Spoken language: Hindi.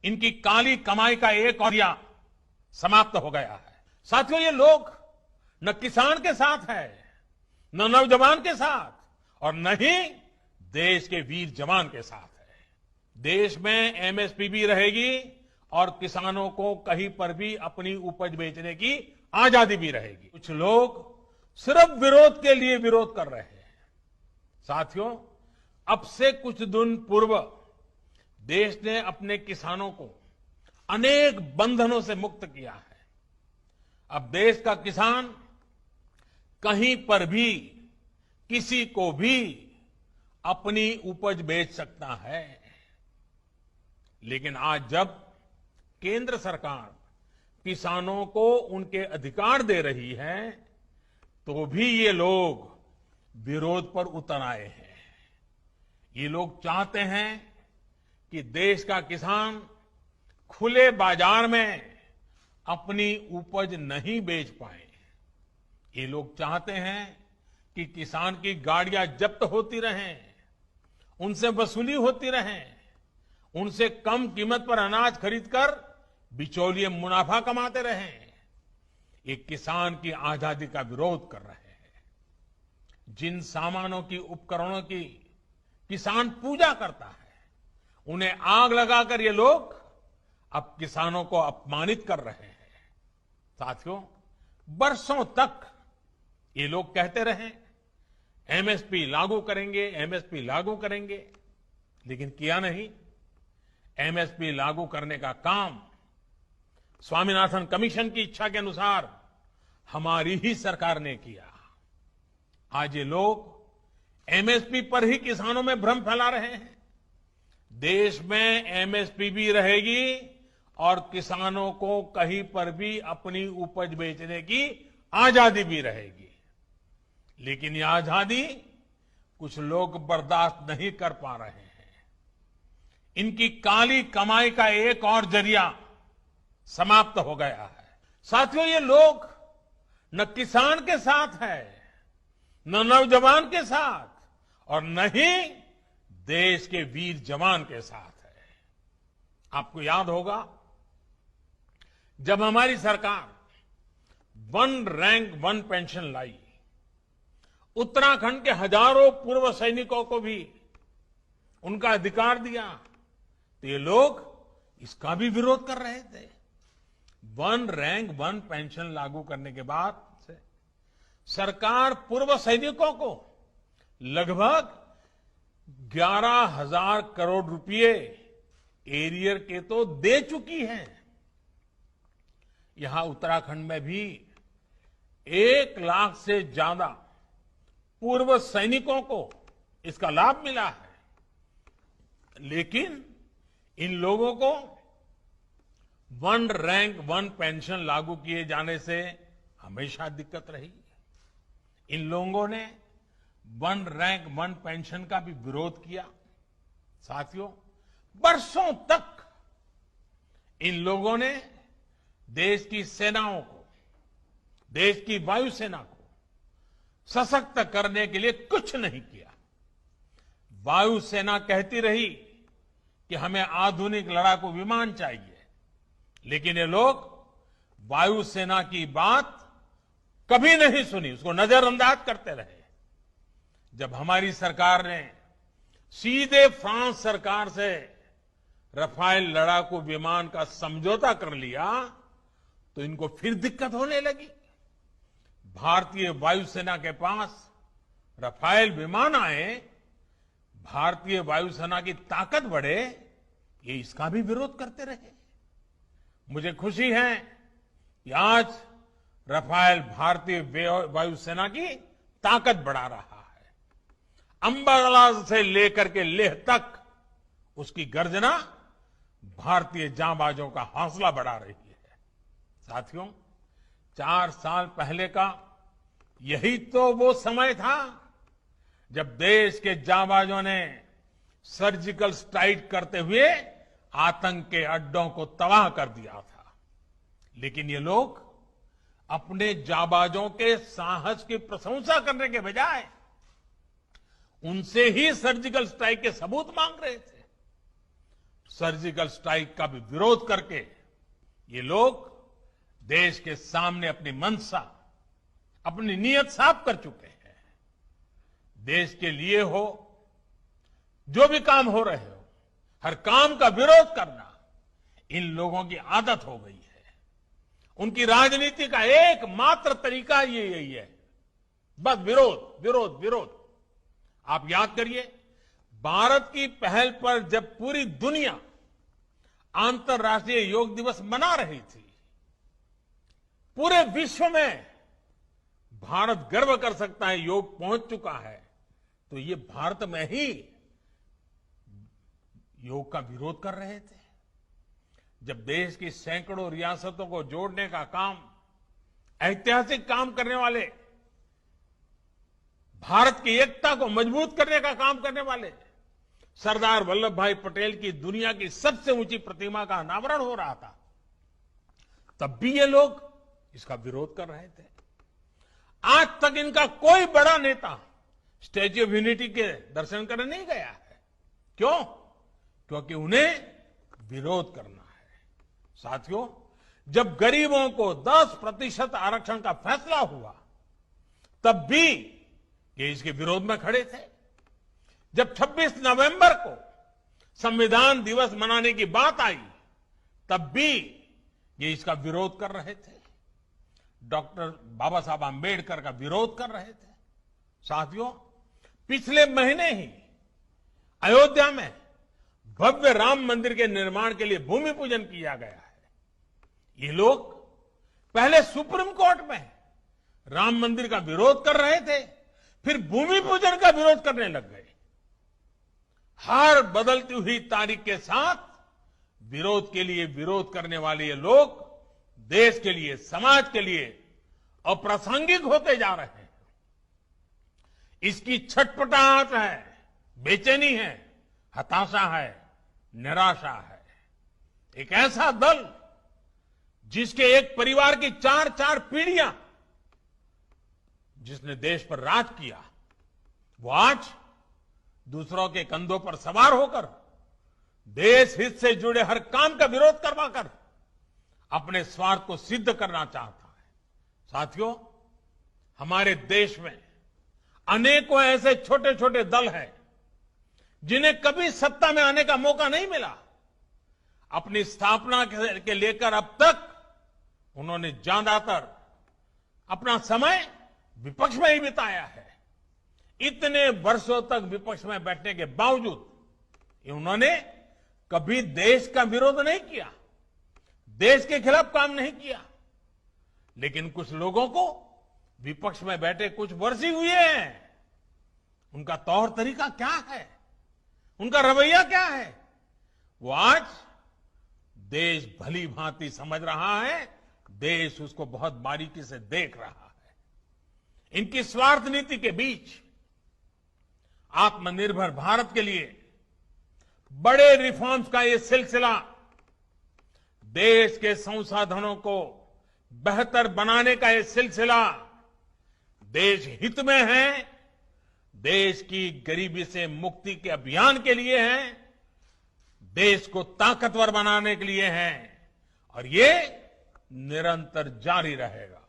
इनकी काली कमाई का एक और समाप्त हो गया है। साथियों, ये लोग न किसान के साथ है, न नौजवान के साथ और न ही देश के वीर जवान के साथ है। देश में एमएसपी भी रहेगी और किसानों को कहीं पर भी अपनी उपज बेचने की आजादी भी रहेगी। कुछ लोग सिर्फ विरोध के लिए विरोध कर रहे हैं। साथियों, अब से कुछ दिन पूर्व देश ने अपने किसानों को अनेक बंधनों से मुक्त किया है। अब देश का किसान कहीं पर भी किसी को भी अपनी उपज बेच सकता है। लेकिन आज जब केंद्र सरकार किसानों को उनके अधिकार दे रही है, तो भी ये लोग विरोध पर उतर आए हैं। ये लोग चाहते हैं कि देश का किसान खुले बाजार में अपनी उपज नहीं बेच पाए। ये लोग चाहते हैं कि किसान की गाड़ियां जब्त होती रहें, उनसे वसूली होती रहे, उनसे कम कीमत पर अनाज खरीदकर बिचौलिए मुनाफा कमाते रहें। ये किसान की आजादी का विरोध कर रहे हैं। जिन सामानों की, उपकरणों की किसान पूजा करता है, उन्हें आग लगाकर ये लोग अब किसानों को अपमानित कर रहे हैं। साथियों, बरसों तक ये लोग कहते रहे एमएसपी लागू करेंगे, एमएसपी लागू करेंगे, लेकिन किया नहीं। एमएसपी लागू करने का काम स्वामीनाथन कमीशन की इच्छा के अनुसार हमारी ही सरकार ने किया। आज ये लोग एमएसपी पर ही किसानों में भ्रम फैला रहे हैं। देश में एमएसपी भी रहेगी और किसानों को कहीं पर भी अपनी उपज बेचने की आजादी भी रहेगी। लेकिन यह आजादी कुछ लोग बर्दाश्त नहीं कर पा रहे हैं। इनकी काली कमाई का एक और जरिया समाप्त हो गया है। साथियों, ये लोग न किसान के साथ है, न नौजवान के साथ और न ही देश के वीर जवान के साथ है। आपको याद होगा, जब हमारी सरकार वन रैंक वन पेंशन लाई, उत्तराखंड के हजारों पूर्व सैनिकों को भी उनका अधिकार दिया, तो ये लोग इसका भी विरोध कर रहे थे। वन रैंक वन पेंशन लागू करने के बाद से सरकार पूर्व सैनिकों को लगभग 11,000 करोड़ रुपए एरियर के तो दे चुकी है। यहां उत्तराखंड में भी 1 लाख से ज्यादा पूर्व सैनिकों को इसका लाभ मिला है। लेकिन इन लोगों को वन रैंक वन पेंशन लागू किए जाने से हमेशा दिक्कत रही। इन लोगों ने वन रैंक वन पेंशन का भी विरोध किया। साथियों, बरसों तक इन लोगों ने देश की सेनाओं को, देश की वायुसेना को सशक्त करने के लिए कुछ नहीं किया। वायुसेना कहती रही कि हमें आधुनिक लड़ाकू विमान चाहिए, लेकिन ये लोग वायुसेना की बात कभी नहीं सुनी, उसको नजरअंदाज करते रहे। जब हमारी सरकार ने सीधे फ्रांस सरकार से रफाल लड़ाकू विमान का समझौता कर लिया, तो इनको फिर दिक्कत होने लगी। भारतीय वायुसेना के पास रफाल विमान आए, भारतीय वायुसेना की ताकत बढ़े, ये इसका भी विरोध करते रहे। मुझे खुशी है कि आज रफाल भारतीय वायुसेना की ताकत बढ़ा रहा है। अंबाला से लेकर के लेह तक उसकी गर्जना भारतीय जांबाजों का हौसला बढ़ा रही है। साथियों, 4 साल पहले का यही तो वो समय था जब देश के जांबाजों ने सर्जिकल स्ट्राइक करते हुए आतंक के अड्डों को तबाह कर दिया था। लेकिन ये लोग अपने जांबाजों के साहस की प्रशंसा करने के बजाय उनसे ही सर्जिकल स्ट्राइक के सबूत मांग रहे थे। सर्जिकल स्ट्राइक का भी विरोध करके ये लोग देश के सामने अपनी मंशा, अपनी नीयत साफ कर चुके हैं। देश के लिए हो, जो भी काम हो रहे हो, हर काम का विरोध करना इन लोगों की आदत हो गई है। उनकी राजनीति का एकमात्र तरीका ये यही है, बस विरोध विरोध विरोध। आप याद करिए, भारत की पहल पर जब पूरी दुनिया अंतर्राष्ट्रीय योग दिवस मना रही थी, पूरे विश्व में भारत गर्व कर सकता है योग पहुंच चुका है, तो ये भारत में ही योग का विरोध कर रहे थे। जब देश की सैकड़ों रियासतों को जोड़ने का काम, ऐतिहासिक काम करने वाले, भारत की एकता को मजबूत करने का काम करने वाले सरदार वल्लभ भाई पटेल की दुनिया की सबसे ऊंची प्रतिमा का अनावरण हो रहा था, तब भी ये लोग इसका विरोध कर रहे थे। आज तक इनका कोई बड़ा नेता स्टैच्यू ऑफ यूनिटी के दर्शन करने नहीं गया है। क्यों? क्योंकि उन्हें विरोध करना है। साथियों, जब गरीबों को 10% आरक्षण का फैसला हुआ, तब भी ये इसके विरोध में खड़े थे। जब 26 नवंबर को संविधान दिवस मनाने की बात आई, तब भी ये इसका विरोध कर रहे थे। डॉक्टर बाबा साहब आंबेडकर का विरोध कर रहे थे। साथियों, पिछले महीने ही अयोध्या में भव्य राम मंदिर के निर्माण के लिए भूमि पूजन किया गया है। ये लोग पहले सुप्रीम कोर्ट में राम मंदिर का विरोध कर रहे थे, फिर भूमि पूजन का विरोध करने लग गए। हर बदलती हुई तारीख के साथ विरोध के लिए विरोध करने वाले ये लोग देश के लिए, समाज के लिए अप्रासंगिक होते जा रहे हैं। इसकी छटपटाहट है, बेचैनी है, हताशा है, निराशा है। एक ऐसा दल जिसके एक परिवार की 4-4 पीढ़ियां जिसने देश पर राज किया, वो आज दूसरों के कंधों पर सवार होकर देश हित से जुड़े हर काम का विरोध करवाकर अपने स्वार्थ को सिद्ध करना चाहता है। साथियों, हमारे देश में अनेकों ऐसे छोटे छोटे दल हैं जिन्हें कभी सत्ता में आने का मौका नहीं मिला। अपनी स्थापना के लेकर अब तक उन्होंने ज्यादातर अपना समय विपक्ष में ही बिताया है। इतने वर्षों तक विपक्ष में बैठने के बावजूद उन्होंने कभी देश का विरोध नहीं किया, देश के खिलाफ काम नहीं किया। लेकिन कुछ लोगों को विपक्ष में बैठे कुछ वर्ष ही हुए हैं, उनका तौर तरीका क्या है, उनका रवैया क्या है, वो आज देश भली भांति समझ रहा है, देश उसको बहुत बारीकी से देख रहा है। इनकी स्वार्थ नीति के बीच आत्मनिर्भर भारत के लिए बड़े रिफॉर्म्स का ये सिलसिला देश के संसाधनों को बेहतर बनाने का ये सिलसिला देश हित में है, देश की गरीबी से मुक्ति के अभियान के लिए है, देश को ताकतवर बनाने के लिए है, और ये निरंतर जारी रहेगा।